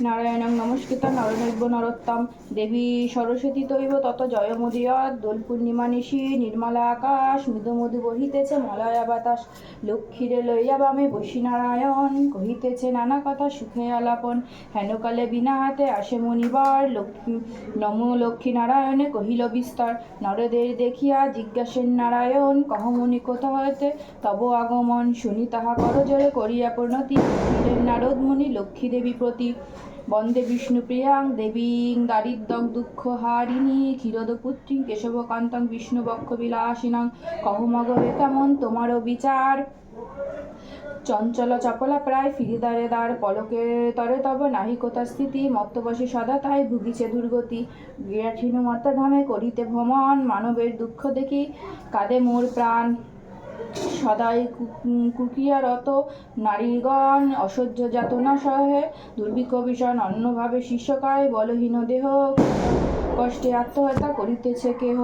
নারায়ণং নমস্কৃত নরনৈব নরোত্তম দেবী সরস্বতী তৈব তত জয়মুদীয়ৎ। দোল পূর্ণিমা নিশি নির্মলা আকাশ, মৃদু মধু বহিতেছে মলয়া বাতাস। লক্ষ্মীরে লইয়া বামে বসি নারায়ণ, কহিতেছে নানা কথা সুখে আলাপন। হেনকালে বিনা হাতে আসে মুনিবার, লক্ষ্মী নম লক্ষ্মী নারায়ণে কহিল বিস্তর। নরদের দেখিয়া জিজ্ঞাসেন নারায়ণ, কহ মুনি কোথা হইতে তব আগমন। শুনি তাহা করজোরে করিয়া প্রণতি, দিলেন নারদ মুনি লক্ষ্মী দেবী প্রতি। বন্দে বিষ্ণুপ্রিয়াং দেবীং দারিদ্র্যং দুঃখহারিণী, ক্ষীরদপুত্রীং কেশবকান্তং বিষ্ণুবক্ষ বিলাসিনাং। কহ মগরে কেমন তোমারও বিচার, চঞ্চল চপলা প্রায় ফিরি দ্বারে দ্বার। পলকে তরে তব নাহি কোথা স্থিতি, মত্তবশে সদা তাই ভুগিছে দুর্গতি। গিয়াছিনু মর্তধামে করিতে ভ্রমণ, মানবের দুঃখ দেখি কাঁদে মোর প্রাণ। সদাই কুকিয়ারত নারীগণ, অসহ্য যাতনা সহে দুর্ভিক্ষ ভীষণ। অন্নভাবে শিষ্যকায় বলহীন দেহ, কষ্টে আত্মহত্যা করিতেছে কেহ।